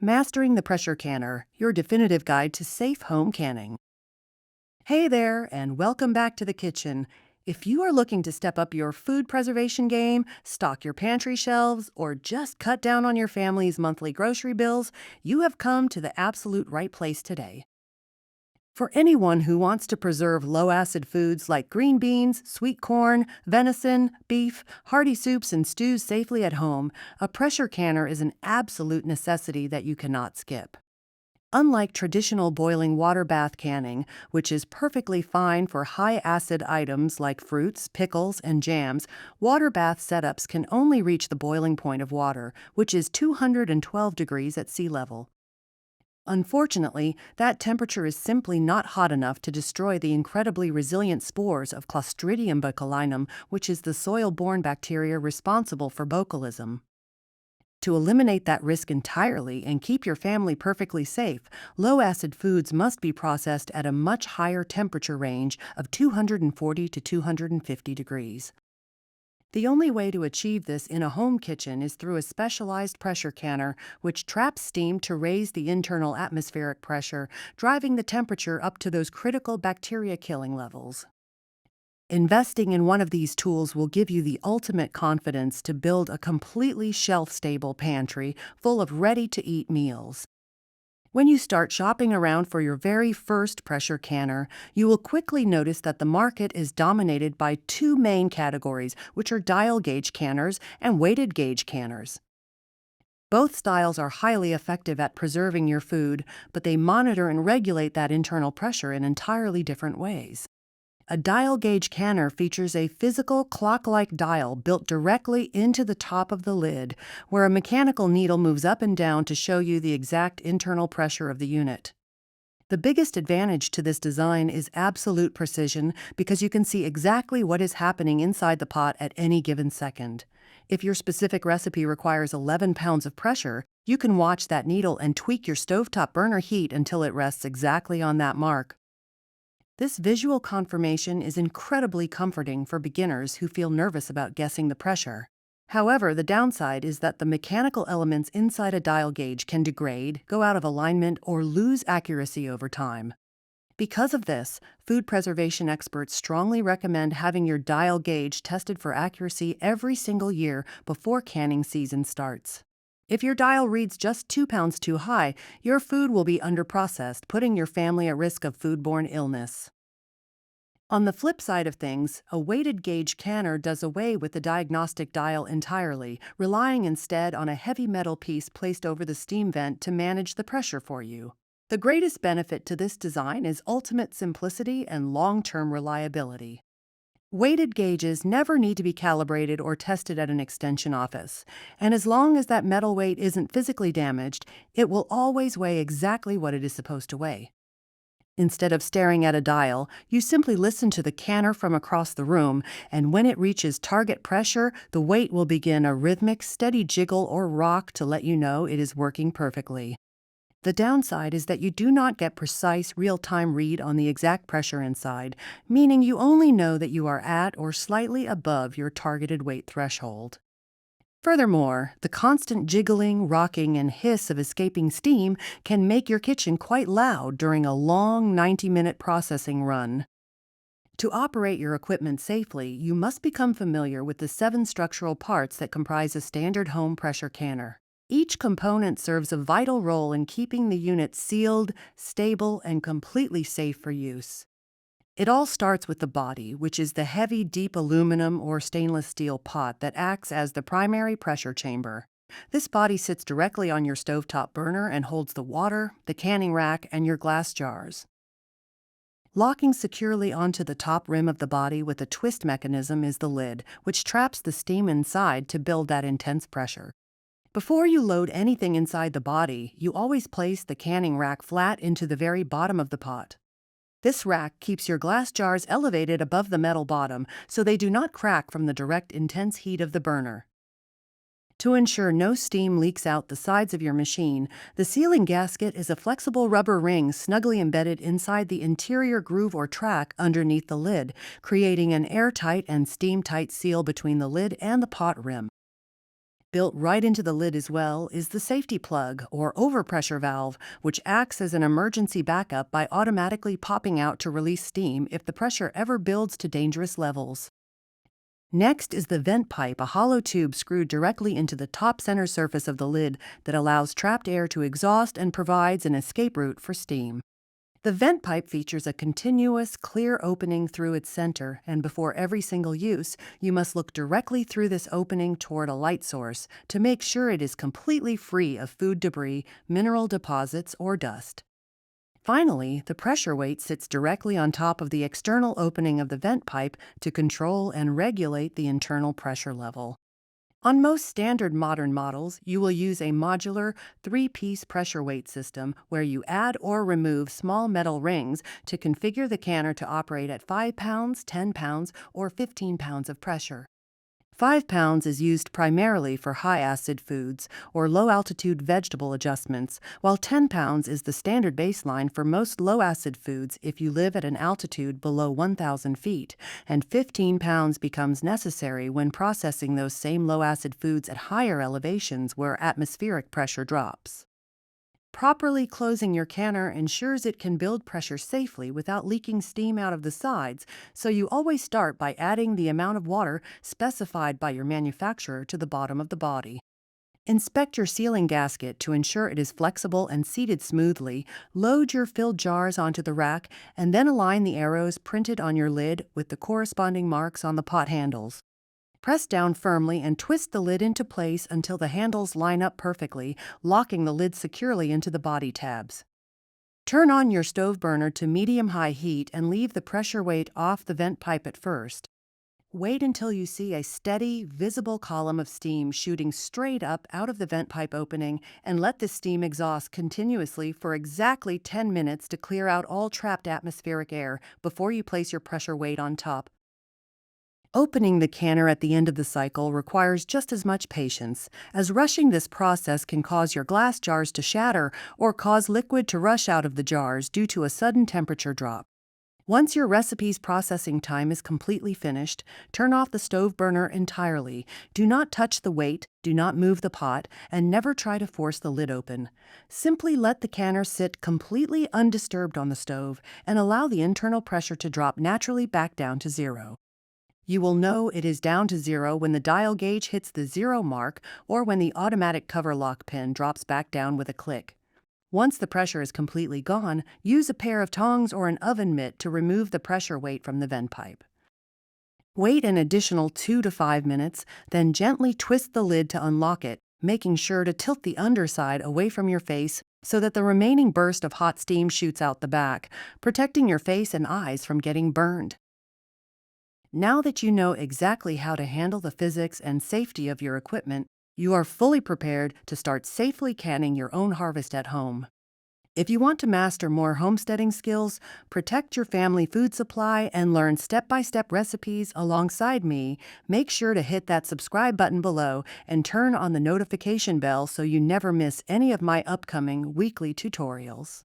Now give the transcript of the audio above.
Mastering the Pressure Canner, your definitive guide to safe home canning. Hey there, and welcome back to the kitchen. If you are looking to step up your food preservation game, stock your pantry shelves, or just cut down on your family's monthly grocery bills, you have come to the absolute right place today. For anyone who wants to preserve low-acid foods like green beans, sweet corn, venison, beef, hearty soups, and stews safely at home, a pressure canner is an absolute necessity that you cannot skip. Unlike traditional boiling water bath canning, which is perfectly fine for high-acid items like fruits, pickles, and jams, water bath setups can only reach the boiling point of water, which is 212 degrees at sea level. Unfortunately, that temperature is simply not hot enough to destroy the incredibly resilient spores of Clostridium botulinum, which is the soil-borne bacteria responsible for botulism. To eliminate that risk entirely and keep your family perfectly safe, low-acid foods must be processed at a much higher temperature range of 240 to 250 degrees. The only way to achieve this in a home kitchen is through a specialized pressure canner, which traps steam to raise the internal atmospheric pressure, driving the temperature up to those critical bacteria-killing levels. Investing in one of these tools will give you the ultimate confidence to build a completely shelf-stable pantry full of ready-to-eat meals. When you start shopping around for your very first pressure canner, you will quickly notice that the market is dominated by two main categories, which are dial gauge canners and weighted gauge canners. Both styles are highly effective at preserving your food, but they monitor and regulate that internal pressure in entirely different ways. A dial gauge canner features a physical clock-like dial built directly into the top of the lid, where a mechanical needle moves up and down to show you the exact internal pressure of the unit. The biggest advantage to this design is absolute precision because you can see exactly what is happening inside the pot at any given second. If your specific recipe requires 11 pounds of pressure, you can watch that needle and tweak your stovetop burner heat until it rests exactly on that mark. This visual confirmation is incredibly comforting for beginners who feel nervous about guessing the pressure. However, the downside is that the mechanical elements inside a dial gauge can degrade, go out of alignment, or lose accuracy over time. Because of this, food preservation experts strongly recommend having your dial gauge tested for accuracy every single year before canning season starts. If your dial reads just 2 pounds too high, your food will be underprocessed, putting your family at risk of foodborne illness. On the flip side of things, a weighted gauge canner does away with the diagnostic dial entirely, relying instead on a heavy metal piece placed over the steam vent to manage the pressure for you. The greatest benefit to this design is ultimate simplicity and long-term reliability. Weighted gauges never need to be calibrated or tested at an extension office, and as long as that metal weight isn't physically damaged, it will always weigh exactly what it is supposed to weigh. Instead of staring at a dial, you simply listen to the canner from across the room, and when it reaches target pressure, the weight will begin a rhythmic, steady jiggle or rock to let you know it is working perfectly. The downside is that you do not get precise real-time read on the exact pressure inside, meaning you only know that you are at or slightly above your targeted weight threshold. Furthermore, the constant jiggling, rocking, and hiss of escaping steam can make your kitchen quite loud during a long 90-minute processing run. To operate your equipment safely, you must become familiar with the 7 structural parts that comprise a standard home pressure canner. Each component serves a vital role in keeping the unit sealed, stable, and completely safe for use. It all starts with the body, which is the heavy, deep aluminum or stainless steel pot that acts as the primary pressure chamber. This body sits directly on your stovetop burner and holds the water, the canning rack, and your glass jars. Locking securely onto the top rim of the body with a twist mechanism is the lid, which traps the steam inside to build that intense pressure. Before you load anything inside the body, you always place the canning rack flat into the very bottom of the pot. This rack keeps your glass jars elevated above the metal bottom so they do not crack from the direct intense heat of the burner. To ensure no steam leaks out the sides of your machine, the sealing gasket is a flexible rubber ring snugly embedded inside the interior groove or track underneath the lid, creating an airtight and steam-tight seal between the lid and the pot rim. Built right into the lid as well is the safety plug or overpressure valve, which acts as an emergency backup by automatically popping out to release steam if the pressure ever builds to dangerous levels. Next is the vent pipe, a hollow tube screwed directly into the top center surface of the lid that allows trapped air to exhaust and provides an escape route for steam. The vent pipe features a continuous, clear opening through its center, and before every single use, you must look directly through this opening toward a light source to make sure it is completely free of food debris, mineral deposits, or dust. Finally, the pressure weight sits directly on top of the external opening of the vent pipe to control and regulate the internal pressure level. On most standard modern models, you will use a modular, three-piece pressure weight system where you add or remove small metal rings to configure the canner to operate at 5 pounds, 10 pounds, or 15 pounds of pressure. 5 pounds is used primarily for high-acid foods or low-altitude vegetable adjustments, while 10 pounds is the standard baseline for most low-acid foods if you live at an altitude below 1,000 feet, and 15 pounds becomes necessary when processing those same low-acid foods at higher elevations where atmospheric pressure drops. Properly closing your canner ensures it can build pressure safely without leaking steam out of the sides, so you always start by adding the amount of water specified by your manufacturer to the bottom of the body. Inspect your sealing gasket to ensure it is flexible and seated smoothly, load your filled jars onto the rack, and then align the arrows printed on your lid with the corresponding marks on the pot handles. Press down firmly and twist the lid into place until the handles line up perfectly, locking the lid securely into the body tabs. Turn on your stove burner to medium-high heat and leave the pressure weight off the vent pipe at first. Wait until you see a steady, visible column of steam shooting straight up out of the vent pipe opening, and let the steam exhaust continuously for exactly 10 minutes to clear out all trapped atmospheric air before you place your pressure weight on top. Opening the canner at the end of the cycle requires just as much patience, as rushing this process can cause your glass jars to shatter or cause liquid to rush out of the jars due to a sudden temperature drop. Once your recipe's processing time is completely finished, turn off the stove burner entirely. Do not touch the weight, do not move the pot, and never try to force the lid open. Simply let the canner sit completely undisturbed on the stove and allow the internal pressure to drop naturally back down to zero. You will know it is down to zero when the dial gauge hits the zero mark or when the automatic cover lock pin drops back down with a click. Once the pressure is completely gone, use a pair of tongs or an oven mitt to remove the pressure weight from the vent pipe. Wait an additional 2 to 5 minutes, then gently twist the lid to unlock it, making sure to tilt the underside away from your face so that the remaining burst of hot steam shoots out the back, protecting your face and eyes from getting burned. Now that you know exactly how to handle the physics and safety of your equipment, you are fully prepared to start safely canning your own harvest at home. If you want to master more homesteading skills, protect your family food supply, and learn step-by-step recipes alongside me, make sure to hit that subscribe button below and turn on the notification bell so you never miss any of my upcoming weekly tutorials.